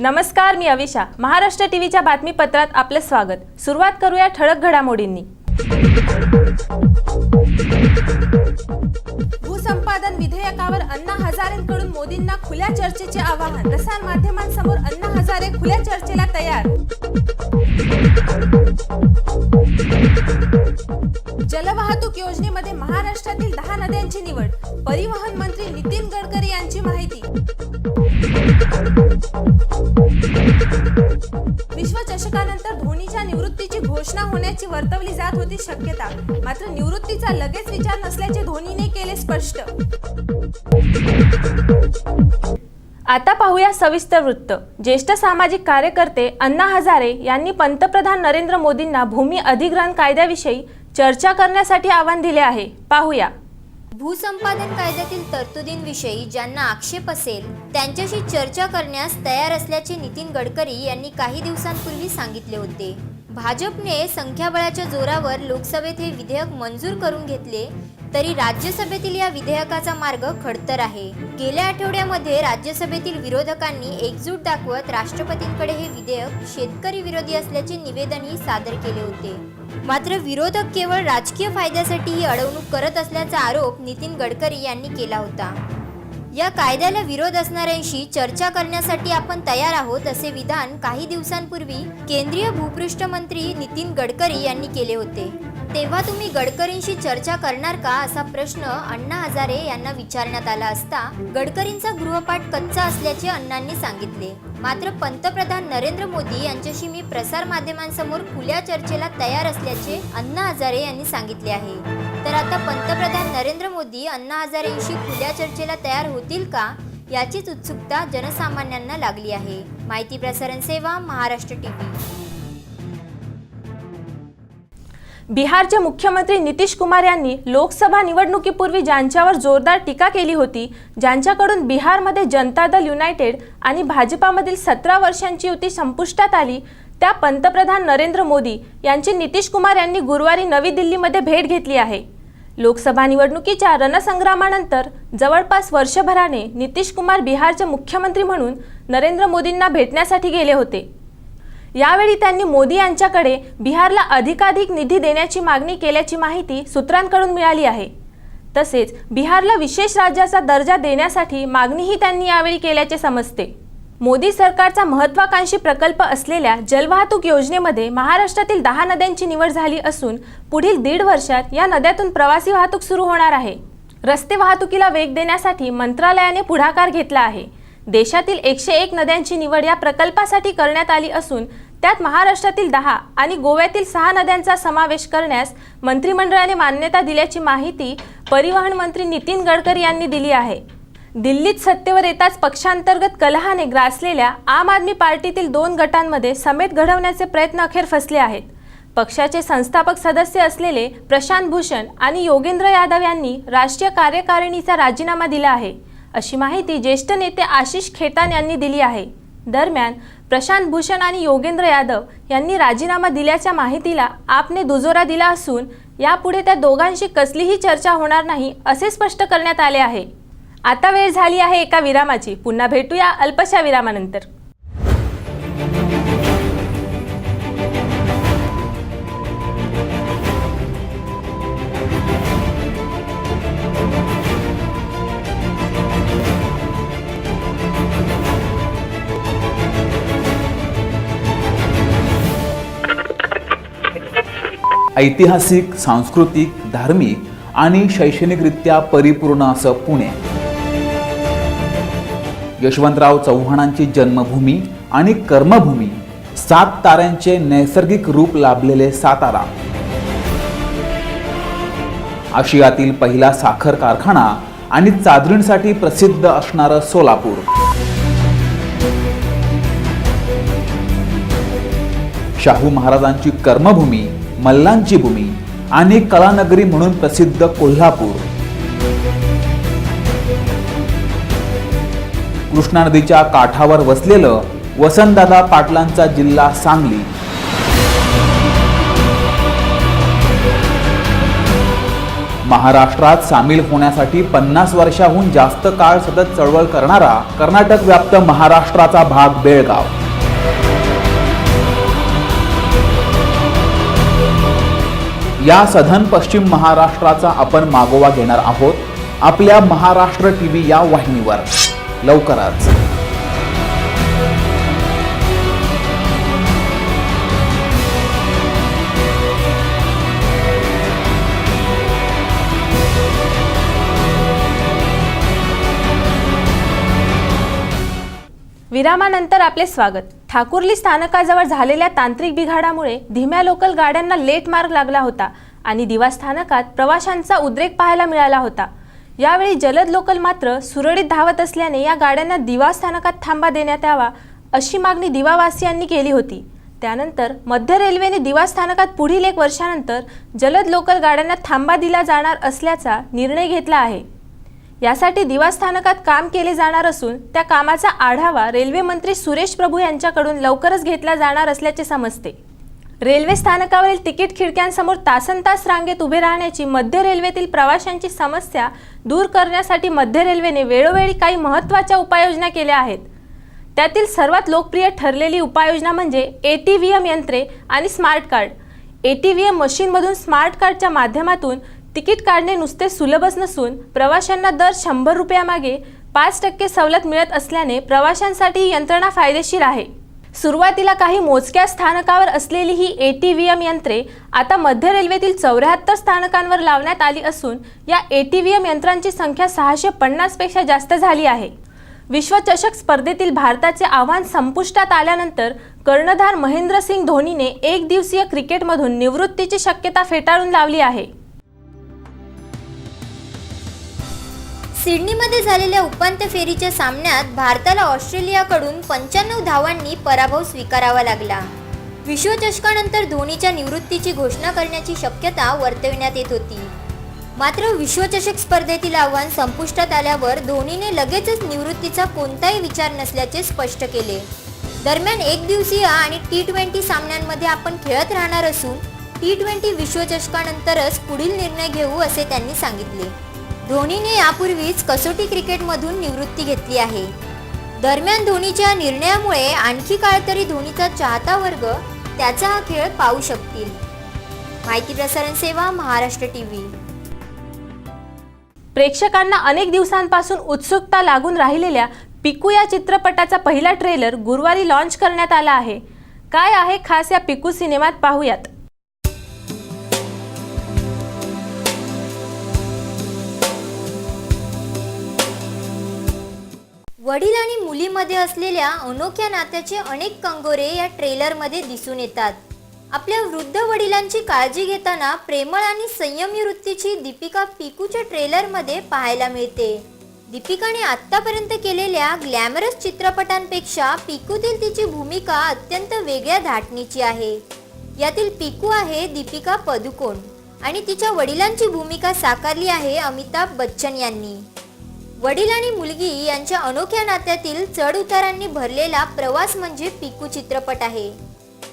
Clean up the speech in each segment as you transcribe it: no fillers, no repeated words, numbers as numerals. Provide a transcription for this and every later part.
नमस्कार, मी अविशा. महाराष्ट्र टीव्हीच्या बातमीपत्रात आपले स्वागत. सुरुवात करूया ठळक घडामोडींनी. भूसंपादन विधेयकावर अण्णा हजारेंकडून मोदींना खुल्या चर्चेचे आवाहन. प्रसार माध्यमांसमोर अण्णा हजारे खुल्या चर्चेला तयार. जलवाहतूक योजनेमध्ये महाराष्ट्रातील 10 नद्यांची निवड. परिवहन मंत्री नितीन गडकरी यांची माहिती. विश्वचषकानंतर धोनीच्या निवृत्तीची घोषणा होण्याची वर्तवली जात होती शक्यता. मात्र निवृत्तीचा लगेच विचार नसल्याचे धोनीने केले स्पष्ट. आता पाहूया सविस्तर वृत्त. ज्येष्ठ सामाजिक कार्यकर्ते अण्णा हजारे यांनी पंतप्रधान नरेंद्र मोदींना भूमी अधिग्रहण कायद्याविषयी चर्चा करण्यासाठी आवाहन दिले आहे. पाहूया. भूसंपादन कायद्यातील तरतुदींविषयी ज्यांना आक्षेप असेल त्यांच्याशी चर्चा करण्यास तयार असल्याचे नितीन गडकरी यांनी काही दिवसांपूर्वी सांगितले होते. भाजपने संख्याबळाच्या जोरावर लोकसभेत हे विधेयक मंजूर करून घेतले तरी राज्यसभेतील या विधेयकाचा मार्ग खडतर आहे. गेल्या आठवड्यामध्ये राज्यसभेतील विरोधकांनी एकजूट दाखवत राष्ट्रपतींकडे हे विधेयक शेतकरी विरोधी असल्याचे निवेदनही सादर केले होते. मात्र विरोधक केवळ राजकीय फायद्यासाठी ही अडवणूक करत असल्याचा आरोप नितीन गडकरी यांनी केला होता. या कायद्याला विरोध असणाऱ्यांशी चर्चा करण्यासाठी आपण तयार आहोत असे विधान काही दिवसांपूर्वी केंद्रीय भूपृष्ठ मंत्री नितीन गडकरी यांनी केले होते. तेव्हा तुम्ही गडकरींशी चर्चा करणार का असा प्रश्न अण्णा हजारे यांना विचारण्यात आला असता गडकरींचा गृहपाठ कच्चा असल्याचे अण्णांनी सांगितले. मात्र पंतप्रधान नरेंद्र मोदी यांच्याशी मी प्रसार माध्यमांसमोर खुल्या चर्चेला तयार असल्याचे अण्णा हजारे यांनी सांगितले आहे. तर आता पंतप्रधान नरेंद्र मोदी अण्णा हजारेंशी खुल्या चर्चेला तयार होतील का याचीच उत्सुकता जनसामान्यांना लागली आहे. माहिती प्रसारण सेवा, महाराष्ट्र टीव्ही. बिहारचे मुख्यमंत्री नितीश कुमार यांनी लोकसभा निवडणुकीपूर्वी ज्यांच्यावर जोरदार टीका केली होती, ज्यांच्याकडून बिहारमध्ये जनता दल युनायटेड आणि भाजपामधील 17 वर्षांची युती संपुष्टात आली, त्या पंतप्रधान नरेंद्र मोदी यांची नितीश कुमार यांनी गुरुवारी नवी दिल्लीमध्ये भेट घेतली आहे. लोकसभा निवडणुकीच्या रणसंग्रामानंतर जवळपास वर्षभराने नितीश कुमार बिहारचे मुख्यमंत्री म्हणून नरेंद्र मोदींना भेटण्यासाठी गेले होते. यावेळी त्यांनी मोदी यांच्याकडे बिहारला अधिकाधिक निधी देण्याची मागणी केल्याची माहिती सूत्रांकडून मिळाली आहे. तसेच बिहारला विशेष राज्याचा दर्जा देण्यासाठी मागणीही त्यांनी यावेळी केल्याचे समजते. मोदी सरकारचा महत्त्वाकांक्षी प्रकल्प असलेल्या जलवाहतूक योजनेमध्ये महाराष्ट्रातील 10 नद्यांची निवड झाली असून पुढील 1.5 वर्षात या नद्यातून प्रवासी वाहतूक सुरू होणार आहे. रस्ते वाहतुकीला वेग देण्यासाठी मंत्रालयाने पुढाकार घेतला आहे. देशातील 101 नद्यांची निवड या प्रकल्पासाठी करण्यात आली असून त्यात महाराष्ट्रातील 10 आणि गोव्यातील 6 नद्यांचा समावेश करण्यास मंत्रिमंडळाने मान्यता दिल्याची माहिती परिवहन मंत्री नितीन गडकरी यांनी दिली आहे. दिल्लीत सत्तेवर येताच पक्षांतर्गत कलहाने ग्रासलेल्या आम आदमी पार्टीतील 2 गटांमध्ये समेट घडवण्याचे प्रयत्न अखेर फसले आहेत. पक्षाचे संस्थापक सदस्य असलेले प्रशांत भूषण आणि योगेंद्र यादव यांनी राष्ट्रीय कार्यकारिणीचा राजीनामा दिला आहे, अशी माहिती ज्येष्ठ नेते आशिष खेतान यांनी दिली आहे. दरम्यान प्रशांत भूषण आणि योगेंद्र यादव यांनी राजीनामा दिल्याच्या माहितीला आपने दुजोरा दिला असून यापुढे त्या दोघांशी कसलीही चर्चा होणार नाही असे स्पष्ट करण्यात आले आहे. आता वेळ झाली आहे एका विरामाची. पुन्हा भेटूया अल्पशा विरामानंतर. ऐतिहासिक, सांस्कृतिक, धार्मिक आणि शैक्षणिकरित्या परिपूर्ण असं पुणे. यशवंतराव चव्हाणांची जन्मभूमी आणि कर्मभूमी, 7 ताऱ्यांचे नैसर्गिक रूप लाभलेले सातारा. आशियातील पहिला साखर कारखाना आणि चादरींसाठी प्रसिद्ध असणारं सोलापूर. शाहू महाराजांची कर्मभूमी, मल्लांची भूमी आणि कलानगरी म्हणून प्रसिद्ध कोल्हापूर. कृष्णा नदीच्या काठावर वसलेलं वसंतदादा पाटलांचा जिल्हा सांगली. महाराष्ट्रात सामील होण्यासाठी 50 वर्षाहून जास्त काळ सतत चळवळ करणारा कर्नाटक व्याप्त महाराष्ट्राचा भाग बेळगाव. या सधन पश्चिम महाराष्ट्राचा आपण मागोवा घेणार आहोत आपल्या महाराष्ट्र टीव्ही या वाहिनीवर लवकरच. विरामानंतर आपले स्वागत. ठाकुर्ली स्थानकाजवळ झालेल्या तांत्रिक बिघाडामुळे धीम्या लोकल गाड्यांना लेट मार्ग लागला होता आणि दिवा स्थानकात प्रवाशांचा उद्रेक पाहायला मिळाला होता. यावेळी जलद लोकल मात्र सुरळीत धावत असल्याने या गाड्यांना दिवा स्थानकात थांबा देण्यात यावा अशी मागणी दिवावासियांनी केली होती. त्यानंतर मध्य रेल्वेने दिवा स्थानकात पुढील 1 वर्षानंतर जलद लोकल गाड्यांना थांबा दिला जाणार असल्याचा निर्णय घेतला आहे. यासाठी दिवा स्थानकात काम केले जाणार असून त्या कामाचा आढावा रेल्वे मंत्री सुरेश प्रभू यांच्याकडून लवकरच घेतला जाणार असल्याचे समजते. रेल्वे स्थानकावरील तिकीट खिडक्यांसमोर तासनतास रांगेत उभे राहण्याची मध्य रेल्वेतील प्रवाशांची समस्या दूर करण्यासाठी मध्य रेल्वेने वेळोवेळी काही महत्त्वाच्या उपाययोजना केल्या आहेत. त्यातील सर्वात लोकप्रिय ठरलेली उपाययोजना म्हणजे ATVM यंत्रे आणि स्मार्ट कार्ड. ATVM मशीनमधून स्मार्ट कार्डच्या माध्यमातून तिकीट काढणे नुसते सुलभच नसून प्रवाशांना दर 100 रुपयामागे 5% सवलत मिळत असल्याने प्रवाशांसाठी ही यंत्रणा फायदेशीर आहे. सुरुवातीला काही मोजक्या स्थानकावर असलेली ही ATVM यंत्रे आता मध्य रेल्वेतील 74 स्थानकांवर लावण्यात आली असून या ATVM यंत्रांची संख्या 650 पेक्षा जास्त झाली आहे. विश्वचषक स्पर्धेतील भारताचे आव्हान संपुष्टात आल्यानंतर कर्णधार महेंद्रसिंग धोनीने 1 दिवसीय क्रिकेटमधून निवृत्तीची शक्यता फेटाळून लावली आहे. सिडनीमध्ये झालेल्या उपांत्य फेरीच्या सामन्यात भारताला ऑस्ट्रेलियाकडून 95 धावांनी पराभव स्वीकारावा लागला. विश्वचषकानंतर धोनीच्या निवृत्तीची घोषणा करण्याची शक्यता वर्तविण्यात येत होती. मात्र विश्वचषक स्पर्धेतील आव्हान संपुष्टात आल्यावर धोनीने लगेचच निवृत्तीचा कोणताही विचार नसल्याचे स्पष्ट केले. दरम्यान 1 दिवसीय आणि T20 सामन्यांमध्ये आपण खेळत राहणार असून T20 विश्वचषकानंतरच पुढील निर्णय घेऊ असे त्यांनी सांगितले. धोनीने यापूर्वीच कसोटी क्रिकेटमधून निवृत्ती घेतली आहे. दरम्यान धोनीच्या निर्णयामुळे आणखी काळ तरी धोनीचा चाहता वर्ग त्याचा हा खेळ पाहू शकतील. माहिती प्रसारण सेवा, महाराष्ट्र टीव्ही. प्रेक्षकांना अनेक दिवसांपासून उत्सुकता लागून राहिलेल्या पिकू या चित्रपटाचा पहिला ट्रेलर गुरुवारी लॉन्च करण्यात आला आहे. काय आहे खास या पिकू सिनेमात पाहूयात. वडील आणि मुलीमध्ये असलेल्या अनोख्या नात्याचे अनेक कंगोरे या ट्रेलरमध्ये दिसून येतात. आपल्या वृद्ध वडिलांची काळजी घेताना प्रेमळ आणि संयमी वृत्तीची दीपिका पिकूच्या ट्रेलरमध्ये पाहायला मिळते. दीपिकाने आत्तापर्यंत केलेल्या ग्लॅमरस चित्रपटांपेक्षा पिकूतील तिची भूमिका अत्यंत वेगळ्या धाटणीची आहे. यातील पिकू आहे दीपिका पदुकोण आणि तिच्या वडिलांची भूमिका साकारली आहे अमिताभ बच्चन यांनी. वडील आणि मुलगी यांच्या अनोख्या नात्यातील चढ उतारांनी भरलेला प्रवास म्हणजे पिकू चित्रपट आहे,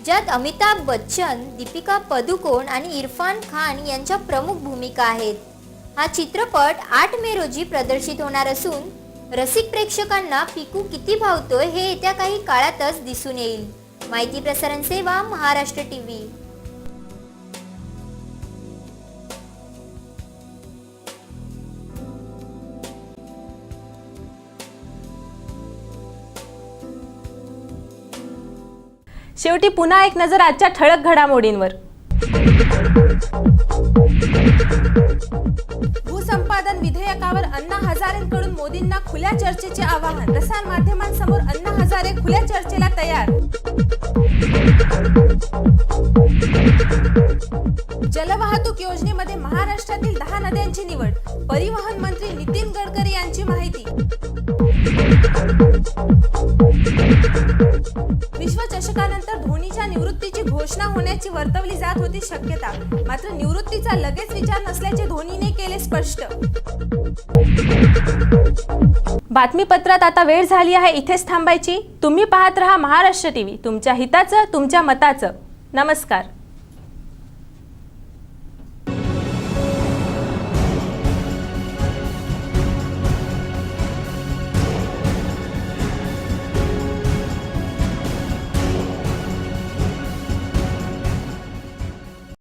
ज्यात अमिताभ बच्चन, दीपिका पदुकोण आणि इरफान खान यांच्या प्रमुख भूमिका आहेत. हा चित्रपट 8 मे रोजी प्रदर्शित होणार असून रसिक प्रेक्षकांना पिकू किती भावतोय हे येत्या काही काळातच दिसून येईल. माहिती प्रसारण सेवा, महाराष्ट्र टीव्ही. शेवटी पुन्हा एक नजर आजच्या ठळक घडामोडींवर. भूसंपादन विधेयकावर अण्णा हजारेंकडून मोदींना खुल्या चर्चेचे आवाहन. प्रसार माध्यमांसमोर अण्णा हजारे खुल्या चर्चेला तयार. जलवाहतूक योजनेमध्ये महाराष्ट्रातील 10 नद्यांची निवड. परिवहन मंत्री नितीन गडकरी यांची माहिती. विश्वचषकानंतर धोनीच्या निवृत्तीची घोषणा होण्याची वर्तवली जात होती शक्यता. मात्र निवृत्तीचा लगेच विचार नसल्याचे धोनीने केले स्पष्ट. बातमीपत्रात आता वेळ झाली आहे इथेच थांबायची. तुम्ही पाहत रहा महाराष्ट्र टीव्ही, तुमच्या हिताचं, तुमच्या मताचं. नमस्कार.